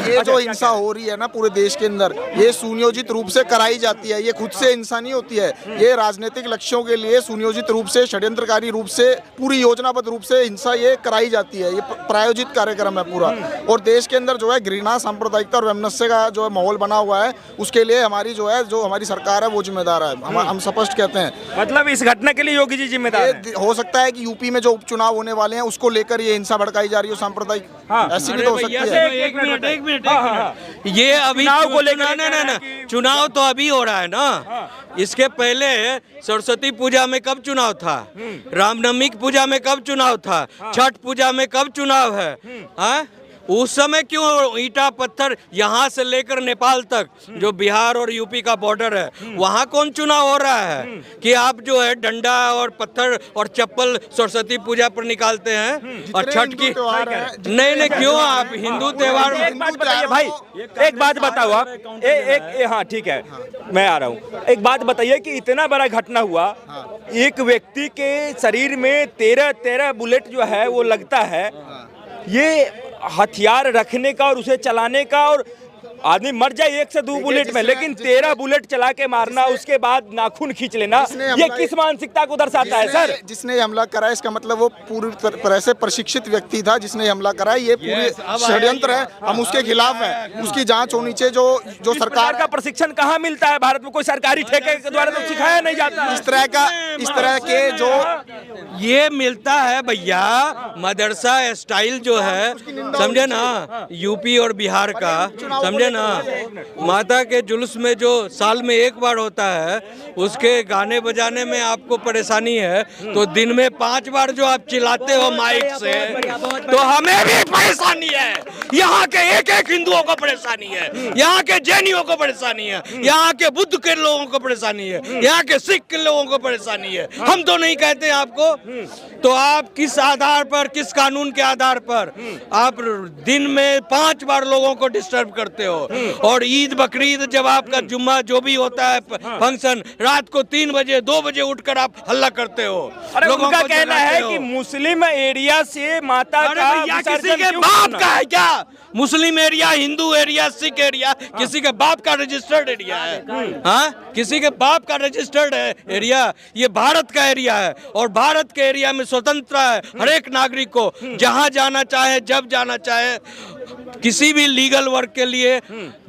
ये जो हिंसा हो रही है ना पूरे देश के अंदर, ये सुनियोजित रूप से कराई जाती है। ये खुद से हिंसा नहीं होती है, ये राजनीतिक लक्ष्यों के लिए सुनियोजित रूप से, षड्यंत्रकारी रूप से, पूरी योजनाबद्ध रूप से हिंसा ये कराई जाती है। ये प्रायोजित कार्यक्रम है पूरा। और देश के अंदर जो है घृणा, सांप्रदायिकता और वैमनस्य का जो माहौल बना हुआ है, उसके लिए हमारी जो है, जो हमारी सरकार है वो जिम्मेदार है। हम स्पष्ट कहते हैं। मतलब इस घटना के लिए योगी जी जिम्मेदार हैं। हो सकता है कि यूपी में जो उपचुनाव होने वाले हैं उसको लेकर ये हिंसा भड़काई जा रही हो, सांप्रदायिक, ऐसी भी तो हो सकती है। एक मिनट ये अभी चुनाव को लेकर ना चुनाव तो अभी हो रहा है ना। इसके पहले सरस्वती पूजा में कब चुनाव था, रामनवमी की पूजा में कब चुनाव था, छठ पूजा में कब चुनाव है? उस समय क्यों ईटा पत्थर यहाँ से लेकर नेपाल तक जो बिहार और यूपी का बॉर्डर है, वहाँ कौन चुनाव हो रहा है कि आप जो है डंडा और पत्थर और चप्पल सरस्वती पूजा पर निकालते हैं और छठ की नहीं क्यों आप हिंदू त्योहार? एक बात बताइए भाई, एक बात बताओ आप, हाँ ठीक है मैं आ रहा हूँ। एक बात बताइए कि इतना बड़ा घटना हुआ, एक व्यक्ति के शरीर में 13 बुलेट जो है वो लगता है, ये हथियार रखने का और उसे चलाने का, और आदमी मर जाए 1 से 2 बुलेट में, लेकिन 13 बुलेट चला के मारना, उसके बाद नाखून खींच लेना, ये किस मानसिकता को दर्शाता है सर? जिसने हमला करा इसका मतलब वो पूरी तरह से प्रशिक्षित व्यक्ति था जिसने हमला करा। ये पूरी षड्यंत्र है, हम उसके खिलाफ हैं। उसकी जांच होनी चाहिए। जो सरकार का प्रशिक्षण कहाँ मिलता है भारत में? कोई सरकारी ठेके के द्वारा तो सिखाया नहीं जाता। इस तरह के जो ये मिलता है भैया, मदरसा स्टाइल जो है, समझे ना, यूपी और बिहार का, समझे ना, माता के जुलूस में जो साल में एक बार होता है, उसके गाने बजाने में आपको परेशानी है, तो दिन में 5 बार जो आप चिल्लाते हो माइक से, तो हमें भी परेशानी है। यहाँ के एक हिंदुओं को परेशानी है, यहाँ के जैनियों को परेशानी है, यहाँ के बुद्ध के लोगों को परेशानी है, यहाँ के सिख के लोगों को परेशानी है। हम तो नहीं कहते आपको। तो आप किस आधार पर, किस कानून के आधार पर आप दिन में 5 बार लोगों को डिस्टर्ब करते हो? और ईद बकरीद जब आपका जुम्मा जो भी होता है फंक्शन, रात को 3 बजे 2 बजे उठकर आप हल्ला करते हो। अरे उनका कहना है कि मुस्लिम एरिया से माता का किसी के बाप का है क्या? मुस्लिम area, Hindu area, Sikh area किसी के बाप का रजिस्टर्ड एरिया है? हाँ, किसी के बाप का रजिस्टर्ड है एरिया? ये भारत का एरिया है और भारत के एरिया में स्वतंत्रता है हर एक नागरिक को, जहां जाना चाहे, जब जाना चाहे, किसी भी लीगल वर्क के लिए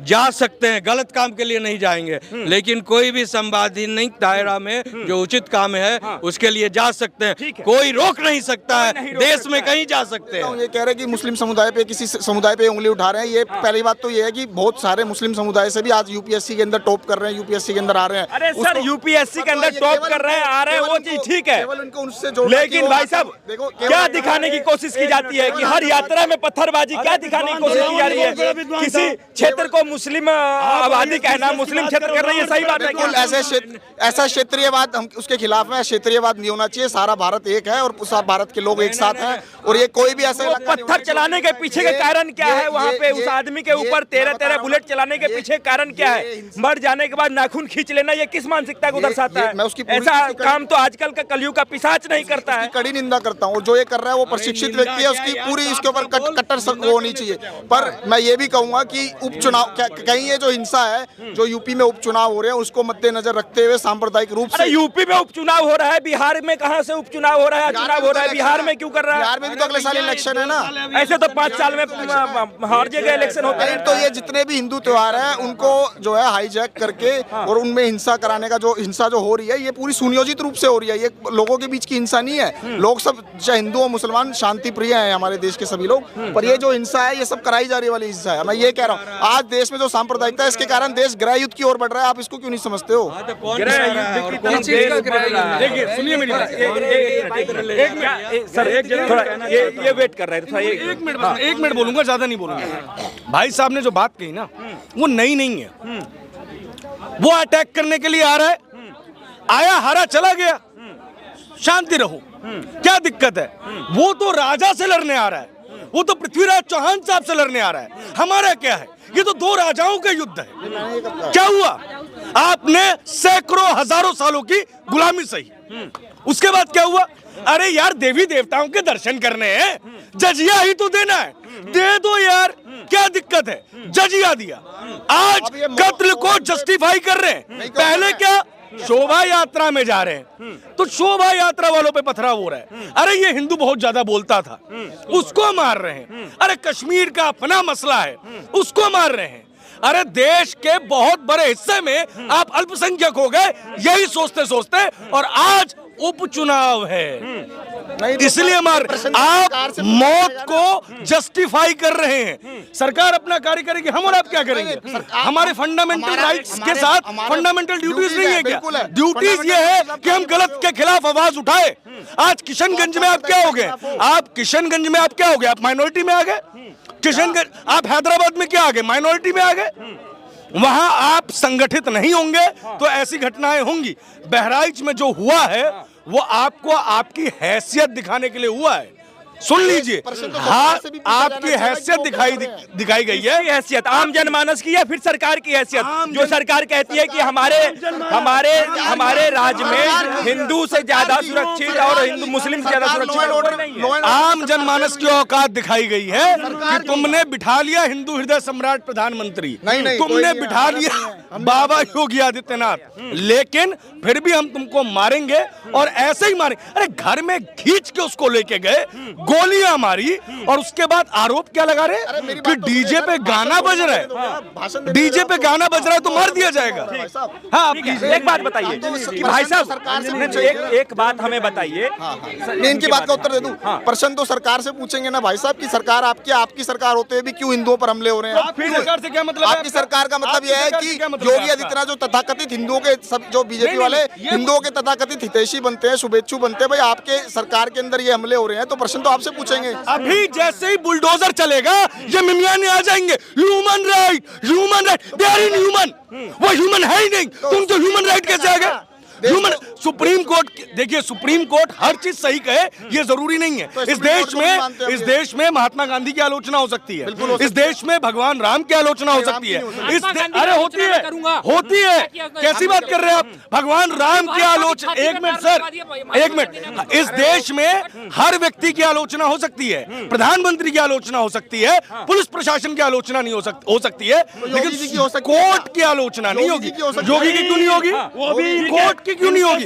जा सकते हैं, गलत काम के लिए नहीं जाएंगे। लेकिन कोई भी संवैधानिक दायरा में जो उचित काम है उसके लिए जा सकते हैं, कोई रोक नहीं सकता है। देश में कहीं जा सकते हैं। ये कह रहे हैं कि मुस्लिम समुदाय पे, किसी समुदाय पे उंगली उठा रहे हैं। ये पहली बात तो ये है कि बहुत सारे मुस्लिम समुदाय से भी आज यूपीएससी के अंदर टॉप कर रहे हैं, यूपीएससी के अंदर आ रहे हैं। अरे सर, यूपीएससी के अंदर टॉप कर रहे हैं, आ रहे हैं, वो चीज ठीक है, लेकिन भाई साहब क्या दिखाने की कोशिश की जाती है कि हर यात्रा में पत्थरबाजी, क्या दिखाने की कोशिश की जा रही है? किसी क्षेत्र को मुस्लिम आबादी कहना, मुस्लिम क्षेत्र कर रही है, सही बात है क्या? ऐसा क्षेत्रीयवाद, हम उसके खिलाफ है। क्षेत्रीयवाद नहीं होना चाहिए। सारा भारत एक है और सारा भारत के लोग एक साथ हैं, और ये कोई भी ऐसा पत्थर चलाने के पीछे का कारण क्या है? वहाँ पे उस आदमी के ऊपर 13 बुलेट चलाने के पीछे कारण क्या है? मर जाने के बाद नाखून खींच लेना, ये किस मानसिकता को दर्शाता है? ऐसा काम तो आजकल का कलयुग का पिशाच नहीं करता है। कड़ी निंदा करता हूँ। जो ये कर रहा है वो प्रशिक्षित व्यक्ति है, उसकी पूरी इसके ऊपर कट्टर वो होनी चाहिए। पर मैं ये भी कहूंगा कि उपचुनाव, कहीं ये जो हिंसा है जो यूपी में उपचुनाव हो रहे हैं उसको मद्देनजर रखते हुए सांप्रदायिक रूप से। यूपी में उपचुनाव हो रहा है, बिहार में कहां से उपचुनाव हो रहा है? चुनाव हो रहा है बिहार में, क्यों कर रहा है? बिहार में भी तो अगले साल इलेक्शन है ना। ऐसे तो 5 साल में हर जगह इलेक्शन होता है। तो ये जितने भी हिंदू त्योहार है उनको जो है हाईजैक करके और उनमें हिंसा कराने का, जो हिंसा जो हो रही है ये पूरी सुनियोजित रूप से हो रही है। ये लोगों के बीच की हिंसा नहीं है। लोग सब, चाहे हिंदू और मुसलमान, शांति प्रिय हैं हमारे देश के सभी लोग, पर ये जो हिंसा है ये सब कराई जा रही वाली हिंसा है। मैं ये कह रहा हूँ, आज देश में जो सांप्रदायिकता है इसके कारण देश गृह युद्ध की ओर बढ़ रहा है। आप इसको क्यों नहीं समझते हो? देखिए सुनिए मेरी बात, सर एक जगह थोड़ा ये वेट कर रहे थे। एक मिनट बोलूंगा, ज्यादा नहीं बोलूंगा। भाई साहब ने जो बात कही ना वो नई नहीं है। वो अटैक करने के लिए आ रहा है, आया, हारा, चला गया, शांति रहो, क्या दिक्कत है? वो तो राजा से लड़ने आ रहा है, वो तो पृथ्वीराज चौहान साहब से लड़ने आ रहा है। हमारा क्या है? ये तो 2 राजाओं का युद्ध है। क्या हुआ? आपने सैकड़ों हजारों सालों की गुलामी सही, उसके बाद क्या हुआ? अरे यार देवी देवताओं के दर्शन करने हैं, जजिया ही तो देना है, दे दो यार, क्या दिक्कत है? जजिया दिया। आज कत्ल को जस्टिफाई कर रहे हैं। पहले क्या शोभा यात्रा में जा रहे हैं तो शोभा यात्रा वालों पे पथराव हो रहा है। अरे ये हिंदू बहुत ज्यादा बोलता था, उसको मार रहे हैं। अरे कश्मीर का अपना मसला है, उसको मार रहे हैं। अरे देश के बहुत बड़े हिस्से में आप अल्पसंख्यक हो गए, यही सोचते सोचते, और आज उपचुनाव है इसलिए मार। आप मौत को जस्टिफाई कर रहे हैं। सरकार अपना कार्य करेगी, हम और आप क्या करेंगे? हमारे फंडामेंटल राइट्स के साथ फंडामेंटल ड्यूटीज नहीं है क्या? ड्यूटीज ये है कि हम गलत के खिलाफ आवाज उठाए। आज किशनगंज में आप क्या हो गए? आप किशनगंज में आप क्या हो गए? आप माइनॉरिटी में आ गए। किशनगंज, आप हैदराबाद में क्या आ गए? माइनॉरिटी में आ गए। वहां आप संगठित नहीं होंगे तो ऐसी घटनाएं होंगी। बहराइच में जो हुआ है वो आपको आपकी हैसियत दिखाने के लिए हुआ है। सुन लीजिए, हाँ, आपकी हैसियत दिखाई गई है। हैसियत आम जनमानस की या फिर सरकार की हैसियत? जो सरकार कहती है कि हमारे राज्य में हिंदू से ज्यादा सुरक्षित और हिंदू मुस्लिम से ज्यादा सुरक्षित आम जनमानस की औकात दिखाई गई है कि तुमने बिठा लिया हिंदू हृदय सम्राट प्रधानमंत्री, तुमने बिठा लिया बाबा योगी आदित्यनाथ, लेकिन फिर भी हम तुमको मारेंगे और ऐसे ही मारेंगे। अरे घर में खींच के उसको लेके गए, गोलियां मारी, और उसके बाद आरोप क्या लगा रहे कि डीजे पे गाना बज रहा है, डीजे पे गाना बज रहा है तो मार दिया जाएगा। हाँ, एक बात बताइए कि भाई साहब, एक बात हमें बताइए, मैं इनकी बात का उत्तर दे दूं। प्रश्न तो सरकार से पूछेंगे ना भाई साहब की सरकार आपकी सरकार होते हुए भी क्यों हिंदुओं पर हमले हो रहे हैं? आपकी सरकार से क्या मतलब? आपकी सरकार का मतलब यह है कि योगी आदित्यनाथ जो तथाकथित हिंदुओं के सब जो बीजेपी वाले हिंदुओं के तथाकथित हितैषी बनते हैं, शुभेच्छु बनते हैं, भाई आपके सरकार के अंदर ये हमले हो रहे हैं तो प्रश्न तो आपसे पूछेंगे। अभी जैसे ही बुलडोजर चलेगा ये मिमियाने आ जाएंगे, human right, they are in human. वो ह्यूमन है ही नहीं, तुम तो ह्यूमन राइट कैसे आ गए? ह्यूमन, सुप्रीम कोर्ट, देखिए सुप्रीम कोर्ट हर चीज सही कहे ये जरूरी नहीं है। इस देश में महात्मा गांधी की आलोचना हो सकती है, इस देश में भगवान राम की आलोचना हो सकती है। अरे होती है, कैसी बात कर रहे हैं आप? भगवान राम की आलोचना, एक मिनट सर, एक मिनट, इस देश में हर व्यक्ति की आलोचना हो सकती है, प्रधानमंत्री की आलोचना हो सकती है, पुलिस प्रशासन की आलोचना नहीं हो सकती है, लेकिन कोर्ट की आलोचना नहीं होगी। योगी की क्यों नहीं होगी? कोर्ट क्यों नहीं होगी?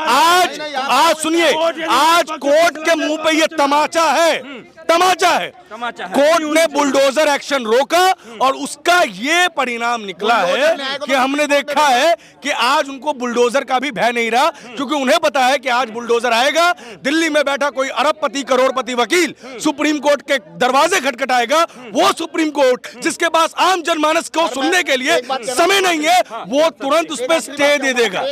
आज सुनिए, आज कोर्ट के मुंह पे ये तमाचा है। कोर्ट ने बुलडोजर एक्शन रोका और उसका ये परिणाम निकला है कि हमने देखा है कि आज उनको बुलडोजर का भी भय नहीं रहा, क्योंकि उन्हें पता है कि आज बुलडोजर आएगा, दिल्ली में बैठा कोई अरबपति करोड़पति वकील सुप्रीम कोर्ट के दरवाजे खटखटाएगा। वो सुप्रीम कोर्ट जिसके पास आम जनमानस को सुनने के लिए समय नहीं है, वो तुरंत उस पर स्टे दे देगा।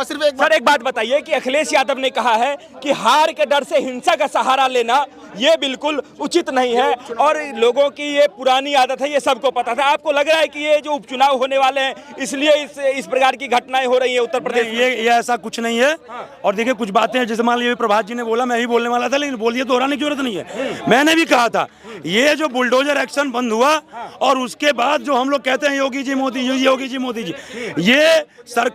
सर एक बात बताइए कि अखिलेश यादव ने कहा है कि हार के डर से हिंसा का सहारा लेना ये बिल्कुल उचित नहीं है और लोगों की ये पुरानी आदत है, ये सबको पता था। आपको लग रहा है कि ये जो उपचुनाव होने वाले हैं इसलिए इस प्रकार की घटनाएं हो रही है उत्तर प्रदेश में? ये ऐसा कुछ नहीं है। और देखिए कुछ बातें हैं, जैसे मान लीजिए प्रभात जी ने बोला, मैं ही बोलने वाला था, लेकिन बोलिए, दोहराने की जरूरत नहीं है। मैंने भी कहा था ये जो बुलडोजर एक्शन बंद हुआ और उसके बाद जो हम लोग कहते हैं योगी जी मोदी जी, योगी जी मोदी जी, ये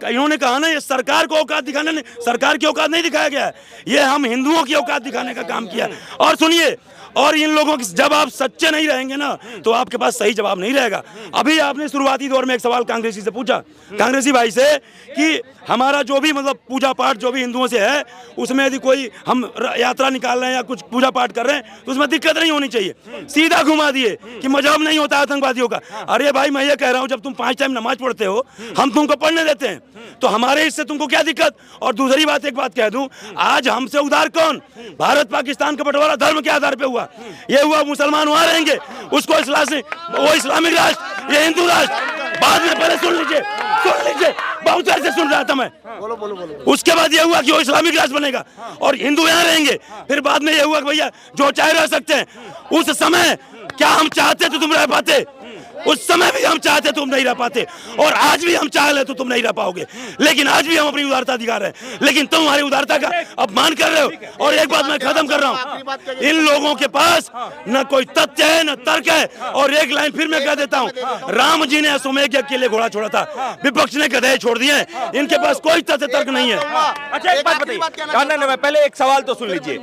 इन्होंने कहा ना, ये सरकार को औकात दिखाने नहीं, सरकार की औकात नहीं दिखाया गया है, ये हम हिंदुओं की औकात दिखाने का काम किया। और सुनिए, और इन लोगों की जब आप सच्चे नहीं रहेंगे ना तो आपके पास सही जवाब नहीं रहेगा। अभी आपने शुरुआती दौर में एक सवाल कांग्रेसी से पूछा, कांग्रेसी भाई से, कि हमारा जो भी मतलब पूजा पाठ जो भी हिंदुओं से है उसमें यदि कोई हम यात्रा निकाल रहे हैं या कुछ पूजा पाठ कर रहे हैं तो उसमें दिक्कत नहीं होनी चाहिए। सीधा घुमा दिए कि मजहब नहीं होता आतंकवादियों का। अरे भाई मैं ये कह रहा हूँ, जब तुम 5 टाइम नमाज पढ़ते हो, हम तुमको पढ़ने देते हैं, तो हमारे इससे तुमको क्या दिक्कत? और दूसरी बात, एक बात कह दूं, आज हमसे उधार कौन? भारत पाकिस्तान का बंटवारा धर्म के आधार पे हुआ। ये हुआ मुसलमान वहां रहेंगे, उसको वो इस्लामिक राष्ट्र, ये हिंदू राष्ट्र। बाद में पहले सुन लीजिए, बहुत देर से सुन रहा था मैं। बोलो। उसके बाद ये हुआ कि वो इस्लामिक राष्ट्र बनेगा और हिंदू यहाँ रहेंगे। फिर बाद में ये हुआ कि भैया जो चाहे रह सकते हैं। उस समय क्या हम चाहते तो तुम रह पाते? उस समय भी हम चाहते तुम नहीं रह पाते, और आज भी हम चाह ले तो तुम नहीं रह पाओगे। लेकिन आज भी हम अपनी उदारता दिखा रहे हैं, लेकिन तुम हमारी उदारता का अपमान कर रहे हो। और एक बात मैं खत्म कर रहा हूँ, इन लोगों के पास न कोई तथ्य है न तर्क है। और एक लाइन फिर मैं कह देता हूँ, राम जी ने अश्वमेध यज्ञ के लिए घोड़ा छोड़ा था, विपक्ष ने गधे छोड़ दिए। इनके पास कोई तथ्य तर्क नहीं है। अच्छा एक बात बताइए, नहीं पहले एक सवाल तो सुन लीजिए।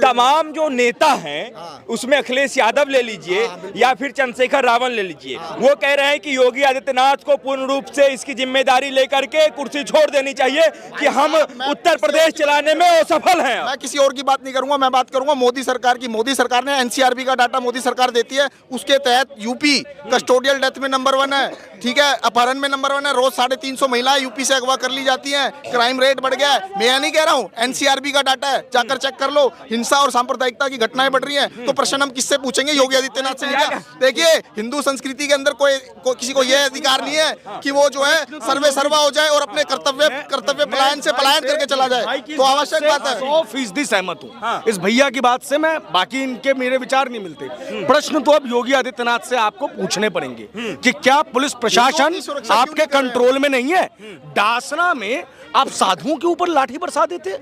तमाम जो नेता हैं उसमें अखिलेश यादव ले लीजिए या फिर चंद्रशेखर रावण ले लीजिए, वो कह रहे हैं कि योगी आदित्यनाथ को पूर्ण रूप से इसकी जिम्मेदारी लेकर के कुर्सी छोड़ देनी चाहिए कि हम उत्तर प्रदेश चलाने में असफल हैं। मैं किसी और की बात नहीं करूंगा, मैं बात करूंगा मोदी सरकार की। मोदी सरकार ने एनसीआरबी का डाटा मोदी सरकार देती है, उसके तहत यूपी कस्टोडियल डेथ में नंबर 1 है, ठीक है, अपहरण में नंबर 1 है। रोज 350 महिलाएं यूपी से अगवा कर ली जाती हैं, क्राइम रेट बढ़ गया है। मैं नहीं कह रहा हूँ, एनसीआरबी का डाटा है, जाकर चेक कर लो। हिंसा और सांप्रदायिकता की घटनाएं बढ़ रही हैं, तो प्रश्न हम किससे पूछेंगे? योगी आदित्यनाथ से नहीं क्या? देखिए, हिंदू संस्कृति के अंदर कोई किसी को यह अधिकार नहीं है कि वो जो है सर्वे सर्वा हो जाए और अपने कर्तव्य पलायन से पलायन करके चला जाए। तो आवश्यक बात है। 100% सहमत हूँ इस भैया की बात से। मैं बाकी इनके मेरे विचार नहीं मिलते। प्रश्न तो अब योगी आदित्यनाथ से आपको पूछने पड़ेंगे कि क्या पुलिस प्रशासन आपके कंट्रोल में नहीं है? डासना में आप साधुओं के ऊपर लाठी बरसा देते,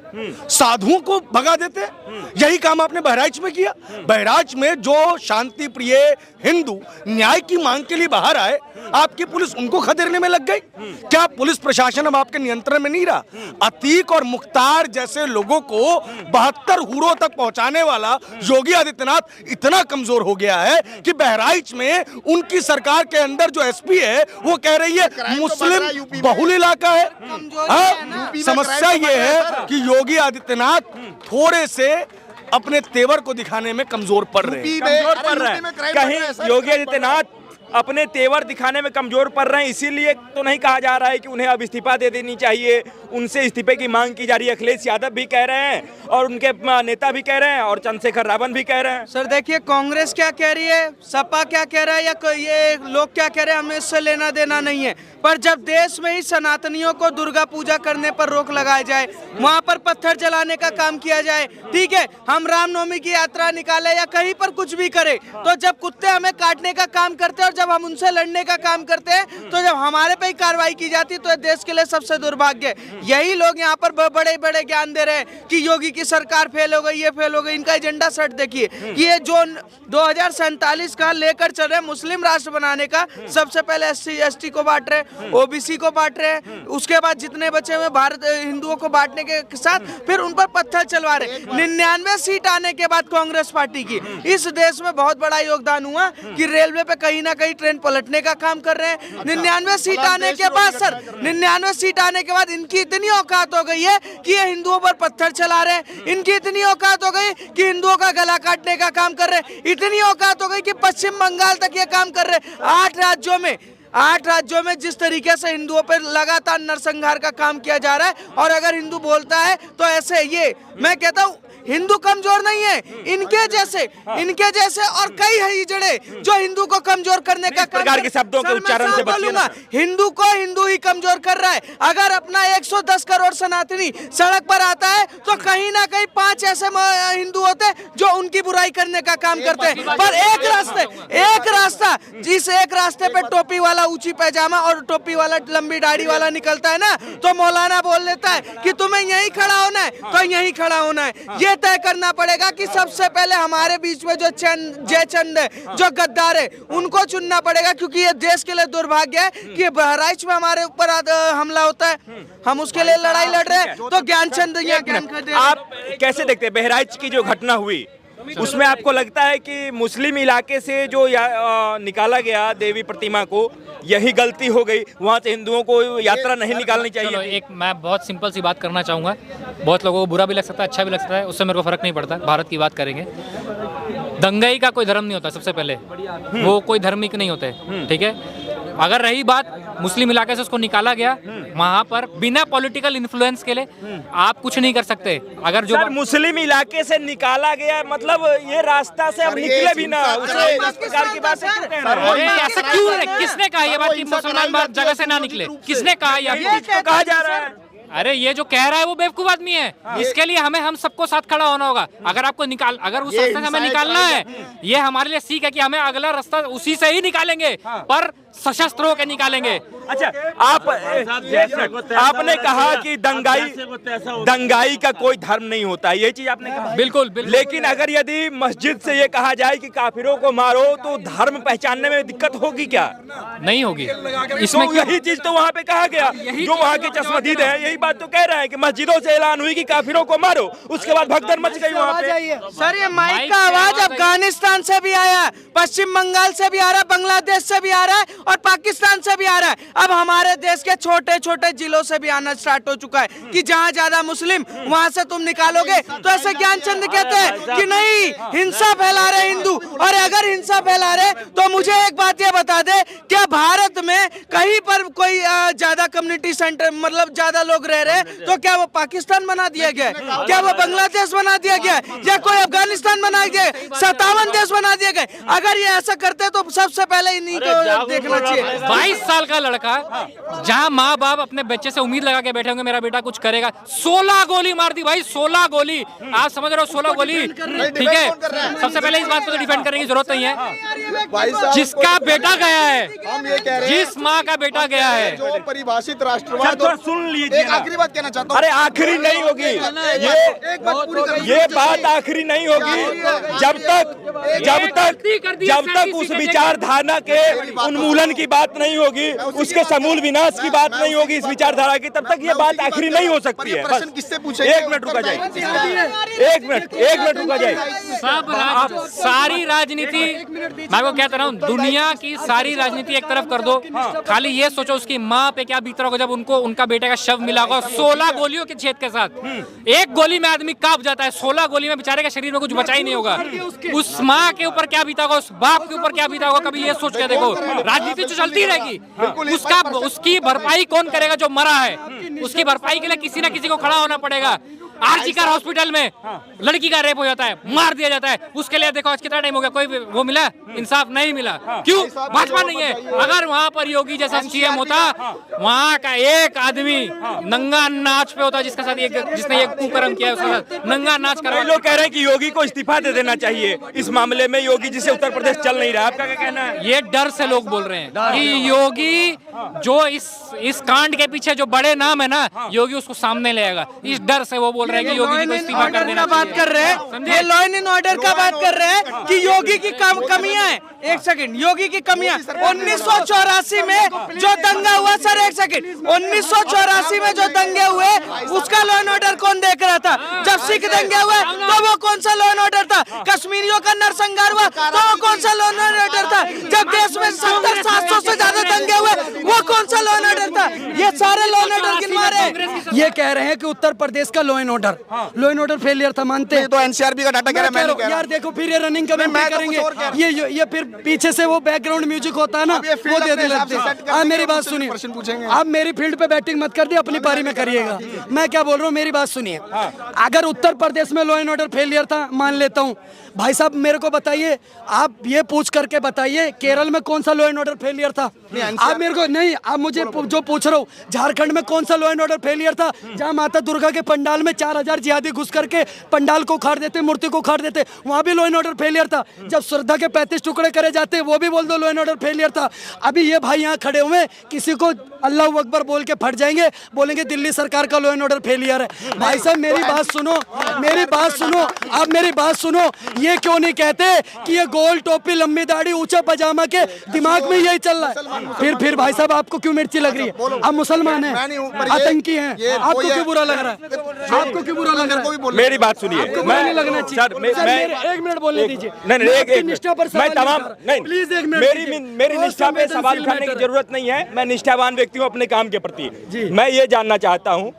साधुओं को भगा देते। यही काम आपने बहराइच में किया। बहराइच में जो शांति प्रिय हिंदू न्याय की मांग के लिए बाहर आए, आपकी पुलिस उनको खदेड़ने में लग गई। क्या पुलिस प्रशासन अब आपके नियंत्रण में नहीं रहा? अतीक और मुख्तार जैसे लोगों को 72 हुरों तक पहुंचाने वाला योगी आदित्यनाथ इतना कमजोर हो गया है कि बहराइच में उनकी सरकार के अंदर जो एसपी है वो कह रही है मुस्लिम बहुल इलाका है। समस्या ये है कि योगी आदित्यनाथ थोड़े से अपने तेवर को दिखाने में कमजोर पड़ रहे हैं। कहीं योगी आदित्यनाथ अपने तेवर दिखाने में कमजोर पड़ रहे हैं, इसीलिए तो नहीं कहा जा रहा है कि उन्हें अब इस्तीफा दे देनी चाहिए, उनसे इस्तीफे की मांग की जा रही है। अखिलेश यादव भी कह रहे हैं और उनके नेता भी कह रहे हैं और चंद्रशेखर रावण भी कह रहे हैं। सर देखिए, कांग्रेस क्या कह रही है, सपा क्या कह रहा है, या ये लोग क्या कह रहे हैं, हमें इससे लेना देना नहीं है। पर जब देश में ही सनातनियों को दुर्गा पूजा करने पर रोक लगाई जाए, वहाँ पर पत्थर जलाने का काम किया जाए, ठीक है, हम रामनवमी की यात्रा निकाले या कहीं पर कुछ भी करे, तो जब कुत्ते हमें काटने का काम करते हैं और जब हम उनसे लड़ने का काम करते हैं, तो जब हमारे पे ही कार्रवाई की जाती है, तो देश के लिए सबसे दुर्भाग्य है। यही लोग यहाँ पर बड़े बड़े ज्ञान दे रहे हैं कि योगी की सरकार फेल हो गई, ये फेल हो गई। इनका एजेंडा सेट देखिए, ये जो 2047 का लेकर चल रहे मुस्लिम राष्ट्र बनाने का, सबसे पहले SC ST को बांट रहे, OBC को बांट रहे, उसके बाद जितने बचे हुए भारत हिंदुओं को बांटने के साथ फिर उन पर पत्थर चलवा रहे। 99 सीट आने के बाद कांग्रेस पार्टी की इस देश में बहुत बड़ा योगदान हुआ कि रेलवे पे कहीं ना कहीं ट्रेन पलटने का काम कर रहे हैं। 99 सीट आने के बाद सर, 99 सीट आने के बाद इनकी इतनी औकात हो गई है कि ये हिंदुओं पर पत्थर चला रहे हैं। इनकी इतनी औकात हो गई कि हिंदुओं का गला काटने का काम कर रहे हैं। इतनी औकात हो गई कि पश्चिम बंगाल तक ये काम कर रहे हैं। 8 राज्यों में जिस तरीके से हिंदुओं पर लगातार नरसंहार का काम किया जा रहा है, और अगर हिंदू बोलता है तो ऐसे ये मैं कहता हूँ हिंदू कमजोर नहीं है, इनके जैसे और कई हिजड़े जो हिंदू को कमजोर करने का प्रकार के शब्दों के उच्चारण से बचिए ना। हिंदू को हिंदू ही कमजोर कर रहा है। अगर अपना 110 करोड़ सनातनी सड़क पर आता है तो कहीं ना कहीं 5 ऐसे हिंदू होते हैं जो उनकी बुराई करने का काम करते हैं। पर एक रास्ता जिस एक रास्ते पे टोपी वाला ऊंची पैजामा और टोपी वाला लंबी दाढ़ी वाला निकलता है ना, तो मौलाना बोल देता है कि तुम्हें यहीं खड़ा होना है तो यहीं खड़ा होना है। ये तय करना पड़ेगा कि सबसे पहले हमारे बीच में जो जयचंद है, जो गद्दार है, उनको चुनना पड़ेगा, क्योंकि ये देश के लिए दुर्भाग्य है कि बहराइच में हमारे ऊपर हमला होता है, हम उसके लिए लड़ाई लड़ रहे हैं, तो ज्ञानचंद आप कैसे देखते हैं बहराइच की जो घटना हुई, उसमें आपको लगता है कि मुस्लिम इलाके से जो निकाला गया देवी प्रतिमा को, यही गलती हो गई, वहाँ से हिंदुओं को यात्रा नहीं निकालनी चाहिए? एक मैं बहुत सिंपल सी बात करना चाहूँगा, बहुत लोगों को बुरा भी लग सकता है, अच्छा भी लग सकता है, उससे मेरे को फर्क नहीं पड़ता। भारत की बात करेंगे, दंगई का कोई धर्म नहीं होता। सबसे पहले वो कोई धार्मिक नहीं होते, ठीक है। अगर रही बात मुस्लिम इलाके से उसको निकाला गया, वहाँ पर बिना पॉलिटिकल इन्फ्लुएंस के लिए आप कुछ नहीं कर सकते। अगर जो मुस्लिम इलाके से निकाला गया, मतलब ये रास्ता से हम निकले भी ना, उसे इस प्रकार की बात ऐसा क्यों है? किसने कहा ये बात कि मुसलमान जगह से ना निकले? किसने कहा? ये कहा जा रहा है अरे ये जो कह रहा है वो बेवकूफ आदमी है। इसके लिए हम सबको साथ खड़ा होना होगा। अगर आपको अगर उस रास्ते से हमें निकालना है, ये हमारे लिए सीख है कि हमें अगला रास्ता उसी से ही निकालेंगे, पर सशस्त्र होकर निकालेंगे। अच्छा, आपने कहा कि दंगाई का कोई धर्म नहीं होता है, ये चीज आपने कहा। बिल्कुल, बिल्कुल। लेकिन अगर यदि मस्जिद से ये कहा जाए कि काफिरों को मारो तो धर्म पहचानने में दिक्कत होगी क्या? नहीं होगी। इसमें यही चीज तो वहाँ पे कहा गया, जो वहाँ के चश्मदीद है यही बात तो कह रहे हैं कि मस्जिदों से ऐलान हुई कि काफिरों को मारो, उसके बाद भगदड़ मच गई वहाँ पे। सर ये माइक का आवाज अफगानिस्तान से भी आया, पश्चिम बंगाल से भी आ रहा है, बांग्लादेश से भी आ रहा है और पाकिस्तान से भी आ रहा है। अब हमारे देश के छोटे छोटे जिलों से भी आना स्टार्ट हो चुका है कि जहाँ ज्यादा मुस्लिम वहाँ से तुम निकालोगे। तो ऐसे ज्ञानचंद कहते हैं कि नहीं, हिंसा फैला रहे हिंदू, और अगर हिंसा फैला रहे तो मुझे एक बात ये बता दे, क्या भारत में कहीं पर कोई ज्यादा कम्युनिटी सेंटर, मतलब ज्यादा लोग रह रहे हैं, तो क्या वो पाकिस्तान बना दिया गया है? क्या वो बांग्लादेश बना दिया गया है? या कोई अफगानिस्तान बना दिया गया? 57 देश बना दिए गए। अगर ये ऐसा करते तो सबसे पहले इन्हीं को देखना चाहिए। 22 साल का लड़का, जहां माँ बाप अपने बच्चे से उम्मीद लगा के बैठे होंगे मेरा बेटा कुछ करेगा, 16 गोली मार दी भाई, 16 गोली। आप समझ रहे हो, 16 गोली, ठीक है। सबसे पहले इस बात को डिफेंड करने की जरूरत नहीं है। जिसका बेटा गया है, हम ये कह रहे हैं, जिस माँ का बेटा गया है, जो परिभाषित राष्ट्रवाद, सुन लीजिए, एक आखिरी बात कहना चाहता हूँ। अरे आखिरी नहीं होगी ये बात आखिरी नहीं होगी जब तक उस विचारधारा के उन्मूलन की बात नहीं होगी, उसके समूल विनाश की बात नहीं होगी इस विचारधारा की, तब तक ये बात आखिरी नहीं हो सकती है। प्रश्न किससे पूछे? एक मिनट रुका जाए, एक मिनट रुका जाए। सारी राजनीति, मैं आपको कहता रहा हूँ, दुनिया की सारी राजनीति एक तरफ कर दो, खाली ये सोचो उसकी माँ पे क्या बीत रहा होगा जब उनको उनका बेटे का शव मिला होगा 16 गोलियों के छेद के साथ। एक गोली में आदमी कांप जाता है, 16 गोली में बेचारे के शरीर में कुछ बचा ही नहीं होगा। उस माँ के ऊपर क्या बीता होगा, उस बाप के ऊपर क्या बीता होगा, कभी ये सोच के देखो। राजनीति तो चलती रहेगी, उसकी भरपाई कौन करेगा? जो मरा है उसकी भरपाई के लिए किसी ना किसी को खड़ा होना पड़ेगा। आरजीकर हॉस्पिटल में लड़की का रेप हो जाता है, मार दिया जाता है, उसके लिए देखो आज कितना टाइम हो गया, कोई वो मिला? इंसाफ नहीं मिला। क्यों? भाजपा नहीं है। अगर वहाँ पर योगी जैसा सीएम होता, वहाँ का एक आदमी नंगा नाच पे होता, जिसने ये कुकर्म किया है उसके साथ नंगा नाच कर। लोग कह रहे हैं कि योगी को इस्तीफा दे देना चाहिए इस मामले में, योगी जिसे उत्तर प्रदेश चल नहीं रहा। आपका क्या कहना है? ये डर से लोग बोल रहे हैं कि योगी जो इस कांड के पीछे जो बड़े नाम है ना, योगी उसको सामने ले आएगा। इस डर से वो बोल रहे हैं कि योगी जी को इस्तीफा कर देना बात कर रहे हैं, ये लॉ एंड ऑर्डर का बात कर रहे हैं कि योगी की कमियां हैं। एक सेकंड, योगी की कमियां 1984 में जो दंगा हुआ, सर एक सेकंड, 1984 में जो दंगे हुए उसका लॉ एंड ऑर्डर कौन देख रहा था? जब सिख दंगे हुए तो वो कौन सा लॉ एंड ऑर्डर था? कश्मीरियों का नरसंहार हुआ तो वो कौन सा लॉ एंड ऑर्डर था? जब देश में 700 से ज्यादा दंगे हुए वो कौन सा लॉ एंड ऑर्डर था? ये सारे लॉ एंड ऑर्डर गिनवा रहे। ये कह रहे हैं कि उत्तर प्रदेश का लॉ एंड ऑर्डर फेलियर था, मानते हैं? तो एनसीआरबी का डाटा कह रहा है, मैं नहीं कह रहा। यार देखो, फिर ये रनिंग कमेंट करेंगे, ये फिर पीछे से वो बैकग्राउंड म्यूजिक होता है ना, वो दे दे लगते हैं। आप मेरी बात सुनिए, आप मेरी फील्ड पे बैटिंग मत कर दिए, अपनी पारी में करिएगा। मैं क्या बोल रहा हूँ, मेरी बात सुनिए। अगर उत्तर प्रदेश में लॉ एंड ऑर्डर फेलियर था, मान लेता हूँ, भाई साहब मेरे को बताइए, आप ये पूछ करके बताइए केरल में कौन सा लॉ एंड ऑर्डर फेलियर था? आप मेरे को नहीं, आप मुझे जो पूछ रहा हूँ, झारखंड में कौन सा लॉ एंड ऑर्डर फेलियर था जहाँ माता दुर्गा के पंडाल में 4000 जिहादी घुस करके पंडाल को उखाड़ देते, मूर्ति को उखाड़ देते, वहाँ भी लॉ एंड ऑर्डर फेलियर था। जब श्रद्धा के 35 टुकड़े करे जाते, वो भी बोल दो लॉ एंड ऑर्डर फेलियर था। अभी ये भाई यहाँ खड़े हुए, किसी को अल्लाह अकबर बोल के फट जाएंगे, बोलेंगे दिल्ली सरकार का लॉ एंड ऑर्डर फेलियर है। भाई साहब मेरी बात सुनो, आप मेरी बात सुनो। ये क्यों नहीं कहते कि ये गोल टोपी, लंबी दाढ़ी, ऊंचा पजामा के दिमाग में यही चल रहा है? फिर भाई साहब आपको क्यों मिर्ची लग रही है? आप मुसलमान हैं, आतंकी हैं, आपको क्यों बुरा लग रहा है? आपको क्यों बुरा लग रहा है? मेरी बात सुनिए, मैं नहीं लगना चाहिए। एक मिनट बोलने दीजिए। नहीं, निष्ठा पर प्लीज एक मिनट। मेरी निष्ठा पे सवाल उठाने की जरूरत नहीं है, मैं निष्ठावान व्यक्ति हूँ अपने काम के प्रति। मैं ये जानना चाहता हूँ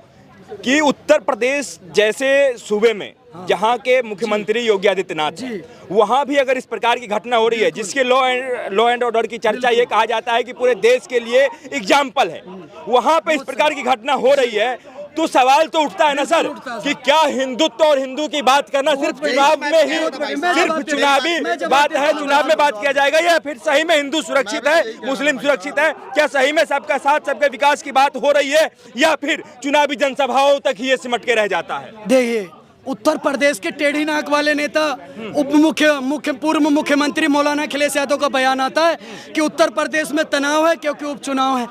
कि उत्तर प्रदेश जैसे सूबे में जहाँ के मुख्यमंत्री योगी आदित्यनाथ हैं, वहाँ भी अगर इस प्रकार की घटना हो रही है जिसके लॉ एंड ऑर्डर की चर्चा ये कहा जाता है कि पूरे देश के लिए एग्जाम्पल है, वहाँ पे इस प्रकार की घटना हो रही है, तो सवाल तो उठता है ना सर कि क्या हिंदुत्व और हिंदू की बात करना सिर्फ चुनाव में ही सिर्फ चुनावी बात है, चुनाव में बात किया जाएगा, या फिर सही में हिंदू सुरक्षित है, मुस्लिम सुरक्षित है, क्या सही में सबका साथ सबके विकास की बात हो रही है, या फिर चुनावी जनसभाओं तक ही ये सिमट के रह जाता है? देखिए, उत्तर प्रदेश के टेढ़ी नाक वाले नेता पूर्व मुख्यमंत्री मौलाना अखिलेश यादव का बयान आता है कि उत्तर प्रदेश में तनाव है क्योंकि उपचुनाव है।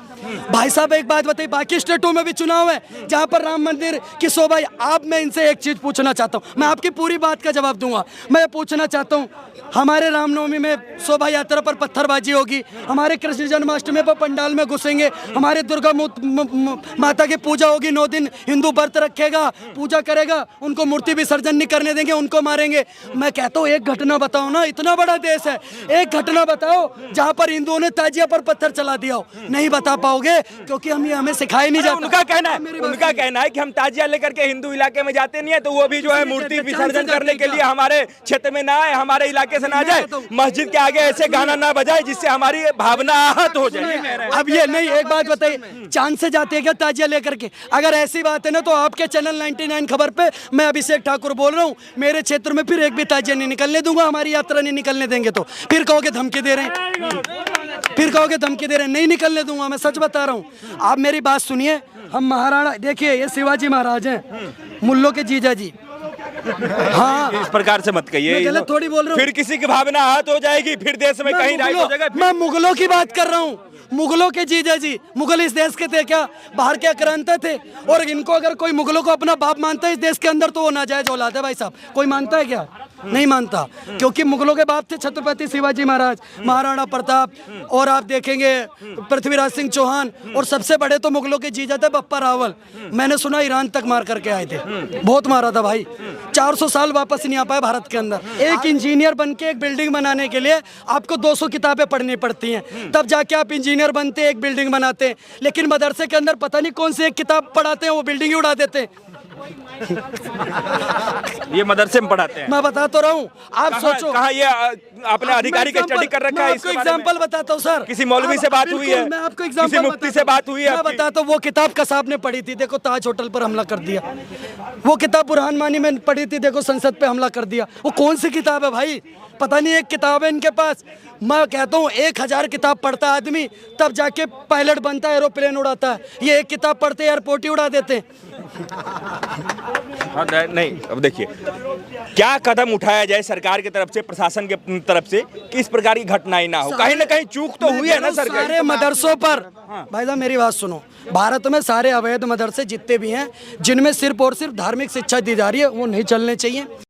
भाई साहब एक बात बताइए, बाकी स्टेटों में भी चुनाव है जहां पर राम मंदिर की शोभा। आप मैं इनसे एक चीज पूछना चाहता हूं, मैं आपकी पूरी बात का जवाब दूंगा। मैं पूछना चाहता हूं, हमारे रामनवमी में शोभा यात्रा पर पत्थरबाजी होगी, हमारे कृष्ण जन्माष्टमी पर पंडाल में घुसेंगे, हमारे दुर्गा माता की पूजा होगी, 9 दिन हिंदू व्रत रखेगा, पूजा करेगा, उनको मूर्ति विसर्जन नहीं करने देंगे, उनको मारेंगे। मैं कहता हूँ एक घटना बताओ ना, इतना बड़ा देश है, एक घटना बताओ जहाँ पर हिंदुओं ने ताजिया पर पत्थर चला दिया हो। नहीं बता पाओगे क्योंकि हमें सिखाया नहीं जाता। उनका कहना है कि हम ताजिया लेकर के हिंदू इलाके में जाते नहीं है, तो वो भी जो है मूर्ति विसर्जन करने के लिए हमारे क्षेत्र में ना आए, हमारे इलाके से ना जाए, मस्जिद के आगे ऐसे गाना ना बजाए जिससे हमारी भावना आहत हो जाए। अब ये नहीं, एक बात बताइए, चांद से जाते हैं क्या ताजिया लेकर के? अगर ऐसी बात है ना तो आपके चैनल 99 खबर पे मैं अभिषेक ठाकुर बोल रहा हूँ, मेरे क्षेत्र में फिर एक भी ताजिया नहीं निकलने दूंगा, हमारी यात्रा नहीं निकलने देंगे तो फिर कहोगे धमकी दे रहे हैं, फिर कहोगे धमकी दे रहे हैं, नहीं निकलने दूंगा, मैं सच बता रहा हूँ। आप मेरी बात सुनिए, हम महाराणा, देखिए ये शिवाजी महाराज हैं, मुल्लों के जीजा जी। हाँ, इस प्रकार से मत कहिए, गलत थोड़ी बोल रहा हूँ, फिर किसी की भावना आहत हो जाएगी, फिर देश में कहीं राइट हो जाएगा। मैं मुगलों की बात कर रहा हूँ, मुगलों के जीजा जी। मुगल इस देश के थे क्या? बाहर के आक्रांता थे, और इनको अगर कोई मुगलों को अपना बाप मानता है इस देश के अंदर तो वो नाजायज औलाद है। भाई साहब, कोई मानता है क्या? नहीं मानता, क्योंकि मुगलों के बाप थे छत्रपति शिवाजी महाराज, महाराणा प्रताप, और आप देखेंगे पृथ्वीराज सिंह चौहान, और सबसे बड़े तो मुगलों के जीजा थे बप्पा रावल। मैंने सुना ईरान तक मार करके आए थे, बहुत मारा था भाई, 400 साल वापस नहीं आ पाए भारत के अंदर। एक इंजीनियर बन के एक बिल्डिंग बनाने के लिए आपको 200 किताबें पढ़नी पड़ती हैं, तब जाके आप इंजीनियर बनते हैं, एक बिल्डिंग बनाते हैं। लेकिन मदरसे के अंदर पता नहीं कौन सी एक किताब पढ़ाते हैं, वो बिल्डिंग ही उड़ा देते हैं। ये मदरसे में पढ़ाते हैं, मैं बता तो रहा हूँ, आप सोचो कहाँ ये आपने आधिकारिक स्टडी कर रखा है? आपको एग्जांपल बताता हूँ सर, किसी मौलवी से बात हुई है? मैं आपको किसी एग्जांपल मुफ्ती से बात हुई है? मैं बताता हूँ, वो किताब कसाब ने पढ़ी थी, देखो ताज होटल पर हमला कर दिया। वो किताब बुरहान मानी में पढ़ी थी, देखो संसद पे हमला कर दिया। वो कौन सी किताब है भाई? पता नहीं, एक किताब है इनके पास। मैं कहता हूँ 1000 किताब पढ़ता आदमी तब जाके पायलट बनता है, एरोप्लेन उड़ाता है। ये एक किताब पढ़ते एयरपोर्ट ही उड़ा देते। हाँ, नहीं, अब देखिए क्या कदम उठाया जाए सरकार की तरफ से, प्रशासन के तरफ से, कि इस प्रकार की घटनाएं ना हो। कहीं ना कहीं चूक तो हुई है ना सरकार। सारे मदरसों पर, भाई साहब मेरी बात सुनो, भारत में सारे अवैध मदरसे जितने भी हैं जिनमें सिर्फ और सिर्फ धार्मिक शिक्षा दी जा रही है, वो नहीं चलने चाहिए।